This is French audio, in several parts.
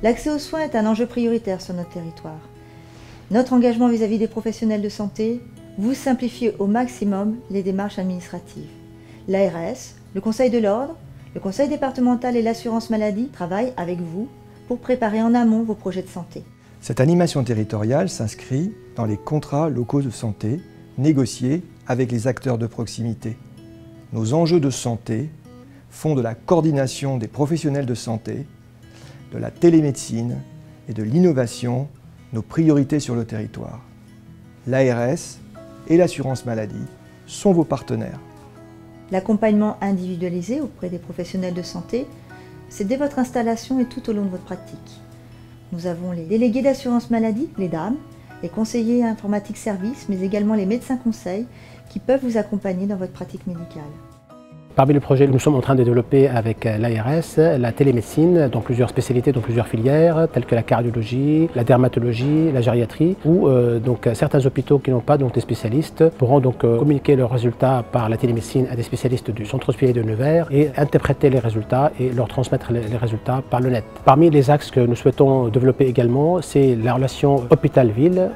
L'accès aux soins est un enjeu prioritaire sur notre territoire. Notre engagement vis-à-vis des professionnels de santé, vous simplifiez au maximum les démarches administratives. L'ARS, le Conseil de l'Ordre, le Conseil départemental et l'assurance maladie travaillent avec vous pour préparer en amont vos projets de santé. Cette animation territoriale s'inscrit dans les contrats locaux de santé négociés avec les acteurs de proximité. Nos enjeux de santé font de la coordination des professionnels de santé, de la télémédecine et de l'innovation nos priorités sur le territoire. L'ARS et l'assurance maladie sont vos partenaires. L'accompagnement individualisé auprès des professionnels de santé, c'est dès votre installation et tout au long de votre pratique. Nous avons les délégués d'assurance maladie, les DAM, les conseillers informatiques services, mais également les médecins conseils qui peuvent vous accompagner dans votre pratique médicale. Parmi les projets que nous sommes en train de développer avec l'ARS, la télémédecine dans plusieurs spécialités, dans plusieurs filières, telles que la cardiologie, la dermatologie, la gériatrie, où certains hôpitaux qui n'ont pas des spécialistes pourront communiquer leurs résultats par la télémédecine à des spécialistes du centre hospitalier de Nevers et interpréter les résultats et leur transmettre les résultats par le net. Parmi les axes que nous souhaitons développer également, c'est la relation hôpital-ville,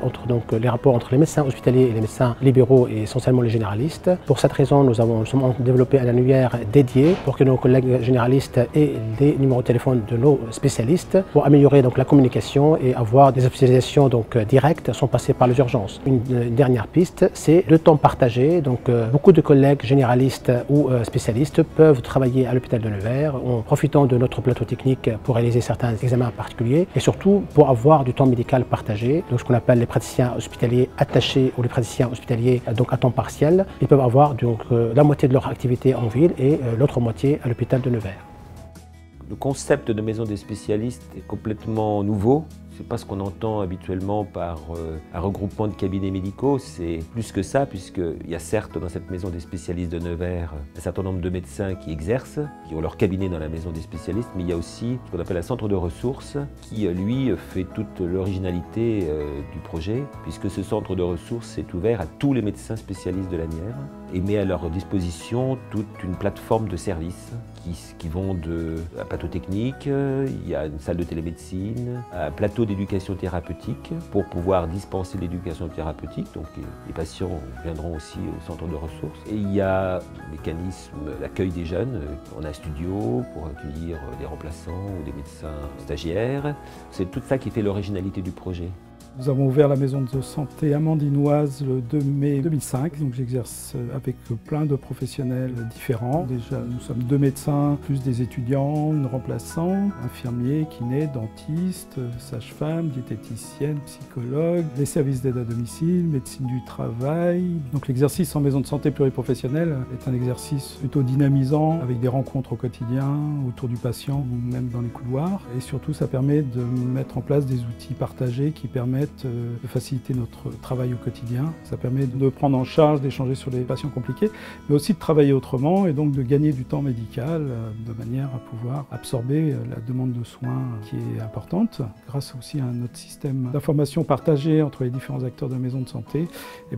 les rapports entre les médecins hospitaliers et les médecins libéraux et essentiellement les généralistes. Pour cette raison, nous sommes développé un annuaire dédié pour que nos collègues généralistes aient des numéros de téléphone de nos spécialistes pour améliorer la communication et avoir des hospitalisations directes sans passer par les urgences. Une dernière piste, c'est le temps partagé. Beaucoup de collègues généralistes ou spécialistes peuvent travailler à l'hôpital de Nevers en profitant de notre plateau technique pour réaliser certains examens particuliers et surtout pour avoir du temps médical partagé, ce qu'on appelle les praticiens hospitaliers attachés ou les praticiens hospitaliers à temps partiel. Ils peuvent avoir la moitié de leur activité en ville et l'autre moitié à l'hôpital de Nevers. Le concept de maison des spécialistes est complètement nouveau. Ce n'est pas ce qu'on entend habituellement par un regroupement de cabinets médicaux, c'est plus que ça, puisqu'il y a certes dans cette maison des spécialistes de Nevers un certain nombre de médecins qui exercent, qui ont leur cabinet dans la maison des spécialistes, mais il y a aussi ce qu'on appelle un centre de ressources qui, lui, fait toute l'originalité du projet, puisque ce centre de ressources est ouvert à tous les médecins spécialistes de l'Asnières et met à leur disposition toute une plateforme de services qui vont de un plateau technique, il y a une salle de télémédecine, un plateau d'éducation thérapeutique pour pouvoir dispenser l'éducation thérapeutique. Donc les patients viendront aussi au centre de ressources. Et il y a le mécanisme, l'accueil des jeunes. On a un studio pour accueillir des remplaçants ou des médecins stagiaires. C'est tout ça qui fait l'originalité du projet. Nous avons ouvert la maison de santé amandinoise le 2 mai 2005. Donc j'exerce avec plein de professionnels différents. Déjà, nous sommes 2 médecins, plus des étudiants, une remplaçante, infirmiers, kinés, dentistes, sages-femmes, diététiciennes, psychologues, les services d'aide à domicile, médecine du travail. Donc l'exercice en maison de santé pluriprofessionnelle est un exercice plutôt dynamisant avec des rencontres au quotidien, autour du patient ou même dans les couloirs. Et surtout, ça permet de mettre en place des outils partagés qui permettent de faciliter notre travail au quotidien. Ça permet de prendre en charge, d'échanger sur les patients compliqués, mais aussi de travailler autrement et donc de gagner du temps médical de manière à pouvoir absorber la demande de soins qui est importante. Grâce aussi à notre système d'information partagé entre les différents acteurs de la maison de santé,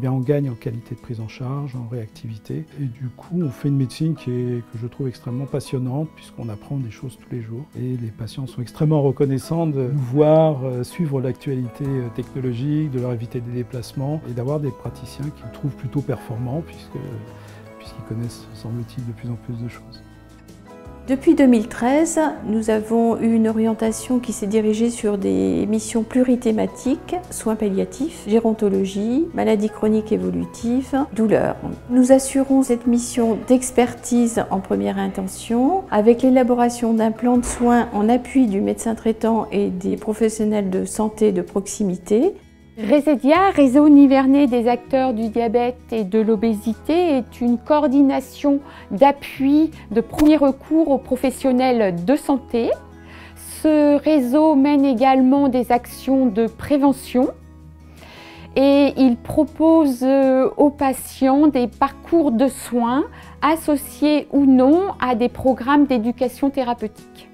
on gagne en qualité de prise en charge, en réactivité. Et du coup, on fait une médecine que je trouve extrêmement passionnante puisqu'on apprend des choses tous les jours. Et les patients sont extrêmement reconnaissants de nous voir suivre l'actualité technologique, de leur éviter des déplacements et d'avoir des praticiens qu'ils trouvent plutôt performants puisqu'ils connaissent, semble-t-il, de plus en plus de choses. Depuis 2013, nous avons eu une orientation qui s'est dirigée sur des missions plurithématiques, soins palliatifs, gérontologie, maladies chroniques évolutives, douleurs. Nous assurons cette mission d'expertise en première intention avec l'élaboration d'un plan de soins en appui du médecin traitant et des professionnels de santé de proximité. Resedia, Réseau nivernais des acteurs du diabète et de l'obésité, est une coordination d'appui de premier recours aux professionnels de santé. Ce réseau mène également des actions de prévention et il propose aux patients des parcours de soins associés ou non à des programmes d'éducation thérapeutique.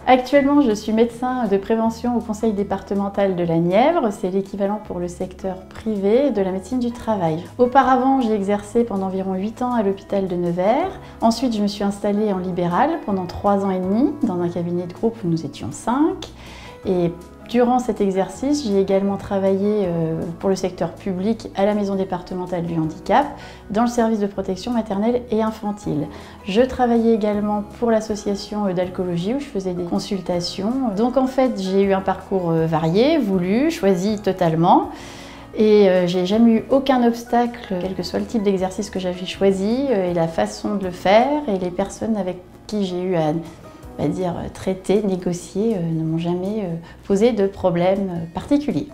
Actuellement, je suis médecin de prévention au conseil départemental de la Nièvre. C'est l'équivalent pour le secteur privé de la médecine du travail. Auparavant, j'ai exercé pendant environ 8 ans à l'hôpital de Nevers. Ensuite, je me suis installée en libéral pendant 3 ans et demi dans un cabinet de groupe où nous étions 5. Et durant cet exercice, j'ai également travaillé pour le secteur public à la maison départementale du handicap, dans le service de protection maternelle et infantile. Je travaillais également pour l'association d'alcoolologie où je faisais des consultations. Donc en fait, j'ai eu un parcours varié, voulu, choisi totalement. Et j'ai jamais eu aucun obstacle, quel que soit le type d'exercice que j'avais choisi, et la façon de le faire, et les personnes avec qui j'ai eu à traiter, négocier, ne m'ont jamais posé de problème particulier.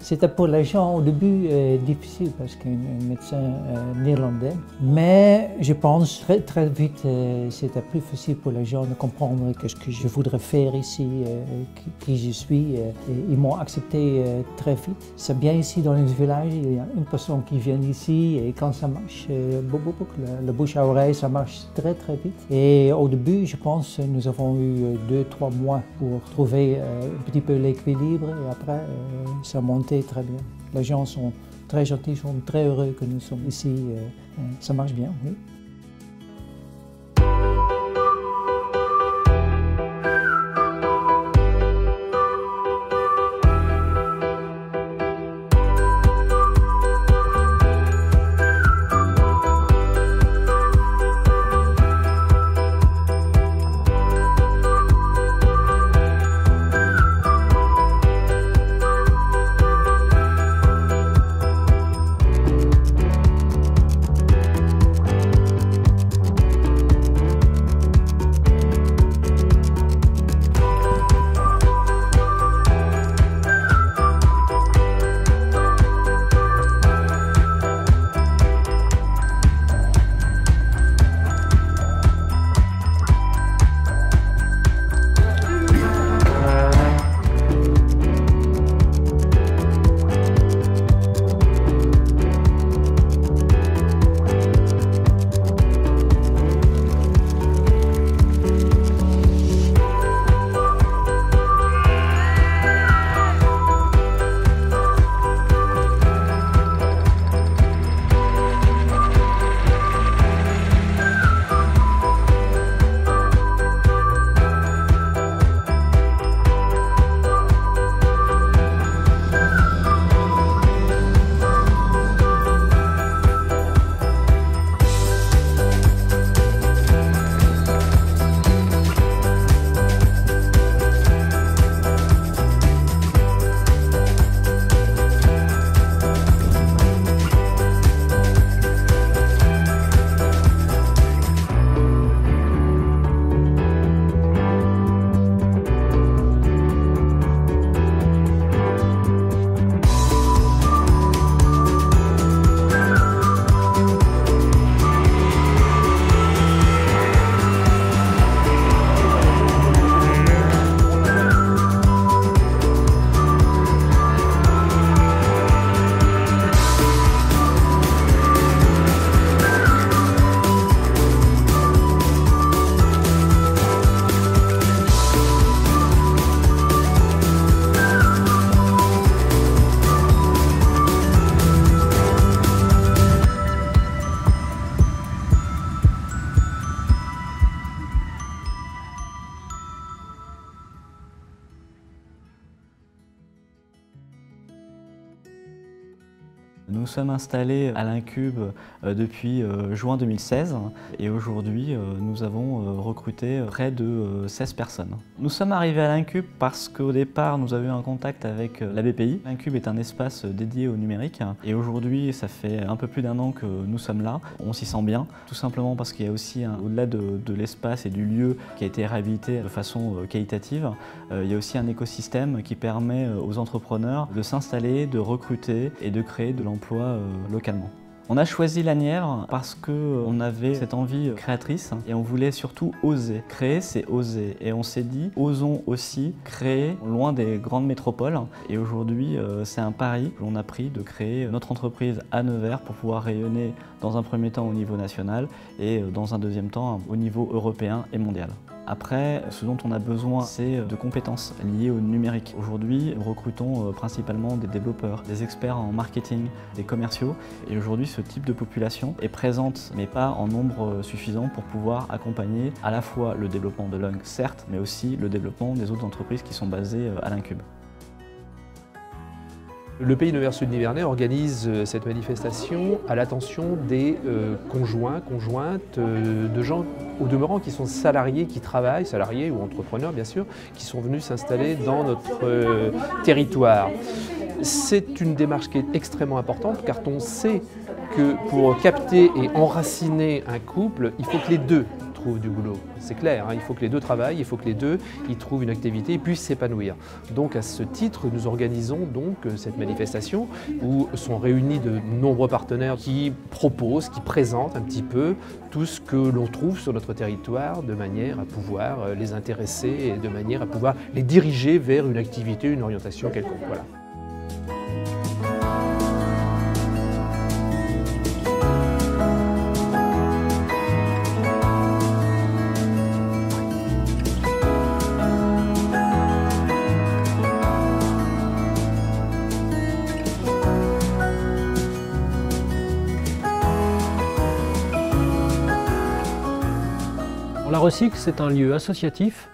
C'était pour les gens au début difficile parce qu'un médecin néerlandais, mais je pense très vite c'était plus facile pour les gens de comprendre ce que je voudrais faire ici, qui je suis. Et ils m'ont accepté très vite. C'est bien ici dans les villages, il y a une personne qui vient ici et quand ça marche, le bouche à oreille, ça marche très vite. Et au début, je pense, nous avons eu 2-3 mois pour trouver un petit peu l'équilibre et après, ça monte très bien. Les gens sont très gentils, sont très heureux que nous sommes ici. Ça marche bien, oui. Nous sommes installés à l'Incube depuis juin 2016 et aujourd'hui nous avons recruté près de 16 personnes. Nous sommes arrivés à l'Incube parce qu'au départ nous avions un contact avec la BPI. L'Incube est un espace dédié au numérique et aujourd'hui ça fait un peu plus d'1 an que nous sommes là. On s'y sent bien, tout simplement parce qu'il y a aussi, au-delà de l'espace et du lieu qui a été réhabilité de façon qualitative, il y a aussi un écosystème qui permet aux entrepreneurs de s'installer, de recruter et de créer de l'emploi localement. On a choisi la Nièvre parce qu'on avait cette envie créatrice et on voulait surtout oser. Créer, c'est oser. Et on s'est dit, osons aussi créer loin des grandes métropoles. Et aujourd'hui, c'est un pari que l'on a pris de créer notre entreprise à Nevers pour pouvoir rayonner dans un premier temps au niveau national et dans un deuxième temps au niveau européen et mondial. Après, ce dont on a besoin, c'est de compétences liées au numérique. Aujourd'hui, nous recrutons principalement des développeurs, des experts en marketing, des commerciaux. Et aujourd'hui, ce type de population est présente, mais pas en nombre suffisant pour pouvoir accompagner à la fois le développement de Lung, certes, mais aussi le développement des autres entreprises qui sont basées à l'Incube. Le Pays Nevers Sud Nivernais organise cette manifestation à l'attention des conjoints, conjointes, de gens au demeurant qui sont salariés, qui travaillent, salariés ou entrepreneurs bien sûr, qui sont venus s'installer dans notre territoire. C'est une démarche qui est extrêmement importante car on sait que pour capter et enraciner un couple, il faut que les deux trouvent du boulot. C'est clair, hein, il faut que les deux travaillent, il faut que les deux y trouvent une activité et puissent s'épanouir. Donc à ce titre, nous organisons donc cette manifestation où sont réunis de nombreux partenaires qui proposent, qui présentent un petit peu tout ce que l'on trouve sur notre territoire de manière à pouvoir les intéresser et de manière à pouvoir les diriger vers une activité, une orientation quelconque. Voilà. La Recycle, c'est un lieu associatif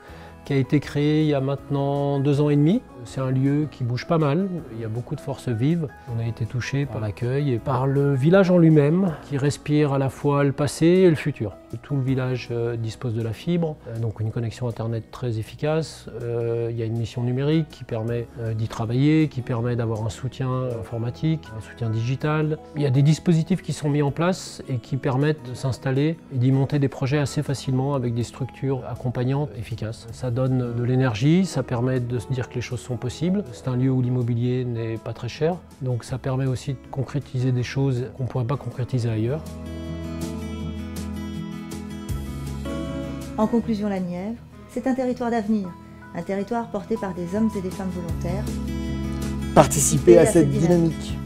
qui a été créé il y a maintenant 2 ans et demi. C'est un lieu qui bouge pas mal, il y a beaucoup de forces vives. On a été touché par l'accueil et par le village en lui-même qui respire à la fois le passé et le futur. Tout le village dispose de la fibre, donc une connexion internet très efficace. Il y a une mission numérique qui permet d'y travailler, qui permet d'avoir un soutien informatique, un soutien digital. Il y a des dispositifs qui sont mis en place et qui permettent de s'installer et d'y monter des projets assez facilement avec des structures accompagnantes efficaces. Ça donne de l'énergie, ça permet de se dire que les choses sont possibles. C'est un lieu où l'immobilier n'est pas très cher, donc ça permet aussi de concrétiser des choses qu'on ne pourrait pas concrétiser ailleurs. En conclusion, la Nièvre, c'est un territoire d'avenir, un territoire porté par des hommes et des femmes volontaires. Participez à cette dynamique.